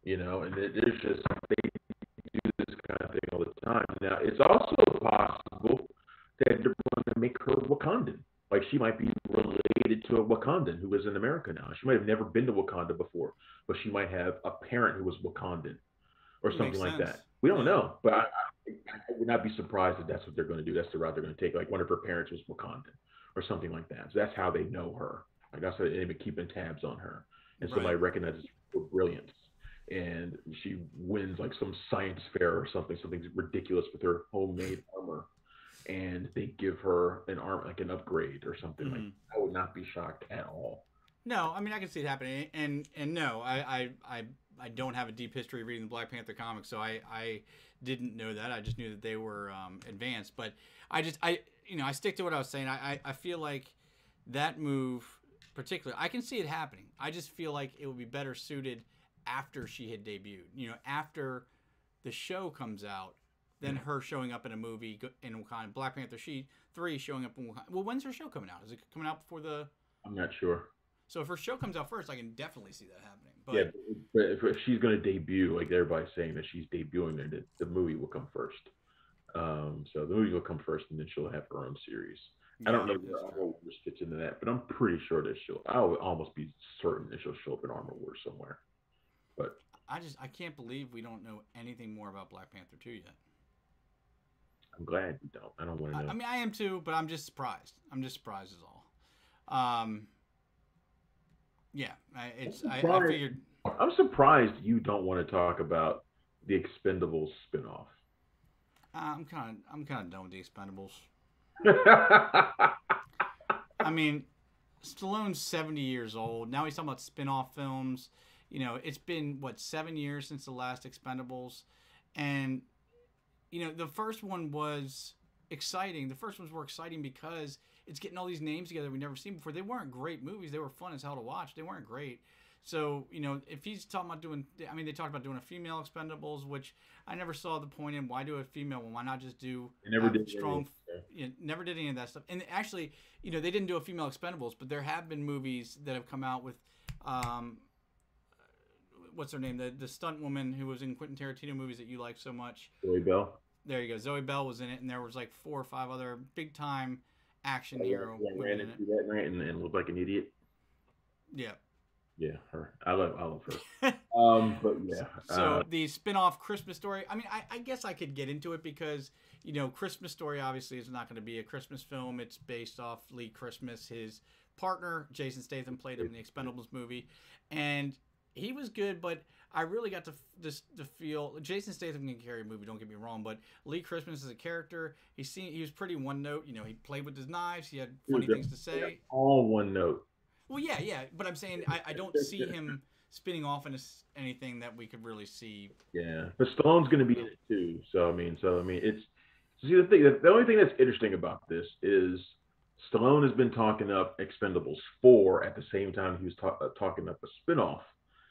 and it's just they do this kind of thing all the time. Now, it's also possible that they're going to make her Wakandan. Like she might be related to a Wakandan who is in America now. She might have never been to Wakanda before, but she might have a parent who was Wakandan or something Makes like sense. that. We don't Yeah. know, but I would not be surprised if that's what they're going to do. That's the route they're going to take. Like one of her parents was Wakandan or something like that. So that's how they know her. Like that's how they've been keeping tabs on her, and somebody Right. recognizes her brilliance, and she wins like some science fair or something ridiculous with her homemade armor, and they give her an arm like an upgrade or something like. Mhm. I would not be shocked at all. No, I mean I can see it happening, and no, I don't have a deep history of reading the Black Panther comics, so I didn't know that. I just knew that they were advanced, but I stick to what I was saying. I feel like that move, particularly, I can see it happening. I just feel like it would be better suited after she had debuted. After the show comes out, than her showing up in a movie in Wakanda. Black Panther 3 showing up in Wakanda. Well, when's her show coming out? Is it coming out before the? I'm not sure. So if her show comes out first, I can definitely see that happening. But Yeah, but if she's going to debut, like everybody's saying that she's debuting, then the movie will come first. So the movie will come first, and then she'll have her own series. I don't know where Armor Wars fits into that, but I'm pretty sure that I would almost be certain that she'll show up in Armor Wars somewhere. But I can't believe we don't know anything more about Black Panther 2 yet. I'm glad we don't. I don't want to know. I mean, I am too, but I'm just surprised. I'm just surprised is all. Yeah, I figured. I'm surprised you don't want to talk about the Expendables spinoff. I'm kind of done with the Expendables. I mean, Stallone's 70 years old. Now he's talking about spin-off films. It's been, 7 years since the last Expendables. And, the first one was exciting. The first ones were exciting because it's getting all these names together we've never seen before. They weren't great movies. They were fun as hell to watch. They weren't great. So, if he's talking about they talked about doing a female Expendables, which I never saw the point in. Why do a female one? Why not just do strong? Never did any of that stuff. And actually, they didn't do a female Expendables, but there have been movies that have come out with, what's her name? The stunt woman who was in Quentin Tarantino movies that you like so much. Zoe Bell. There you go. Zoe Bell was in it, and there was like 4 or 5 other big time action hero women in it. That night and looked like an idiot. Yeah. Yeah, her. I love her. But yeah. So the spin-off Christmas Story. I mean, I guess I could get into it because Christmas Story obviously is not going to be a Christmas film. It's based off Lee Christmas. His partner Jason Statham played him in the Expendables movie, and he was good. But I really got to feel Jason Statham can carry a movie. Don't get me wrong, but Lee Christmas as a character, he was pretty one note. He played with his knives. He had funny things to say. All one note. Well, yeah, but I'm saying I don't see him spinning off into anything that we could really see. Yeah, but Stallone's going to be in it too. So I mean, it's see the thing. The only thing that's interesting about this is Stallone has been talking up Expendables 4 at the same time he was talking up a spinoff.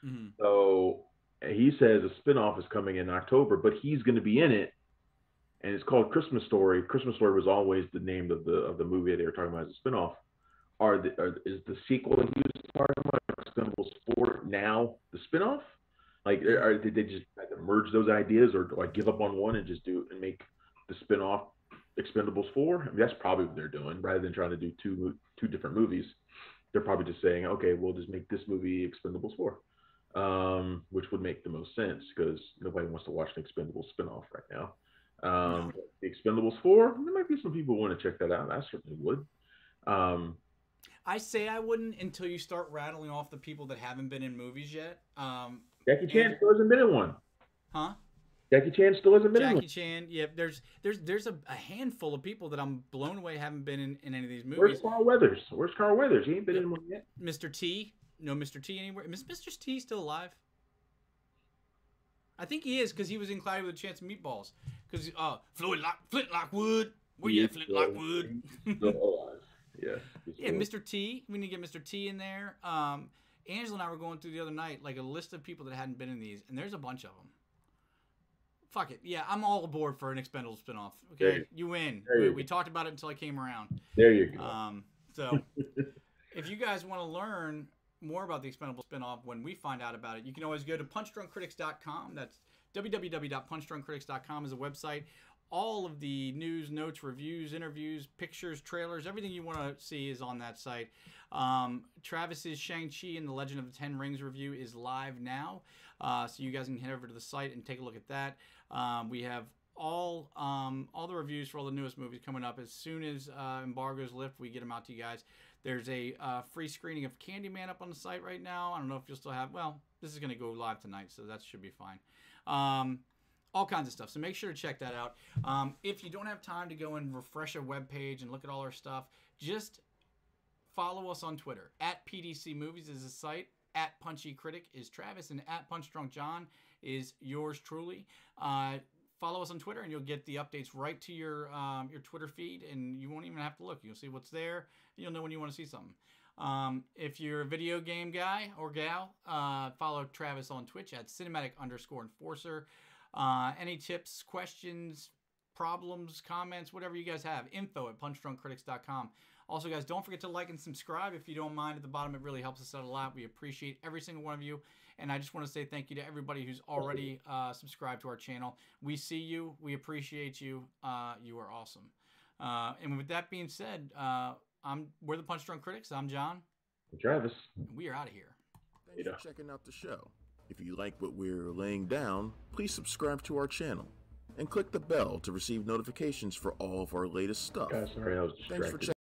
Mm-hmm. So he says a spinoff is coming in October, but he's going to be in it, and it's called Christmas Story. Christmas Story was always the name of the movie they were talking about as a spinoff. Is the sequel that he was talking about Expendables 4 now the spinoff? Like, did they just have to merge those ideas, or do I give up on one and just make the spinoff Expendables 4? I mean, that's probably what they're doing, rather than trying to do two different movies. They're probably just saying, okay, we'll just make this movie Expendables 4, which would make the most sense because nobody wants to watch an Expendables spinoff right now. The Expendables 4, there might be some people who want to check that out. I certainly would. I say I wouldn't until you start rattling off the people that haven't been in movies yet. Jackie Chan still hasn't been in one. Huh? Jackie Chan still hasn't been in one. Jackie Chan, yeah. There's a handful of people that I'm blown away haven't been in any of these movies. Where's Carl Weathers? He ain't been in one yet. Mr. T? No Mr. T anywhere? Is Mr. T still alive? I think he is because he was in Cloudy with a Chance of Meatballs. Because Flintlock Wood. Where you at, Flint Lockwood? Still alive. Yeah. Yeah, Mr. T. We need to get Mr. T in there. Angela and I were going through the other night, like a list of people that hadn't been in these, and there's a bunch of them. Fuck it. Yeah, I'm all aboard for an Expendables spinoff. Okay, you win. We talked about it until I came around. There you go. So, if you guys want to learn more about the Expendables spinoff when we find out about it, you can always go to punchdrunkcritics.com. That's www.punchdrunkcritics.com is a website. All of the news, notes, reviews, interviews, pictures, trailers, everything you want to see is on that site. Travis's Shang-Chi and The Legend of the Ten Rings review is live now. So you guys can head over to the site and take a look at that. We have all the reviews for all the newest movies coming up. As soon as embargoes lift, we get them out to you guys. There's a free screening of Candyman up on the site right now. I don't know if you'll still have... Well, this is going to go live tonight, so that should be fine. All kinds of stuff. So make sure to check that out. If you don't have time to go and refresh a web page and look at all our stuff, just follow us on Twitter. @PDC Movies is the site. @Punchy Critic is Travis, and @PunchDrunkJohn is yours truly. Follow us on Twitter, and you'll get the updates right to your Twitter feed, and you won't even have to look. You'll see what's there. You'll know when you want to see something. If you're a video game guy or gal, follow Travis on Twitch at @cinematic_enforcer. Any tips, questions, problems, comments, whatever you guys have, info@punchdrunkcritics.com. Also, guys, don't forget to like and subscribe if you don't mind. At the bottom, it really helps us out a lot. We appreciate every single one of you. And I just want to say thank you to everybody who's already subscribed to our channel. We see you. We appreciate you. You are awesome. And with that being said, we're the Punch Drunk Critics. I'm John. I'm Travis. We are out of here. Thanks for checking out the show. If you like what we're laying down, please subscribe to our channel and click the bell to receive notifications for all of our latest stuff. Sorry, I was distracted. Thanks for checking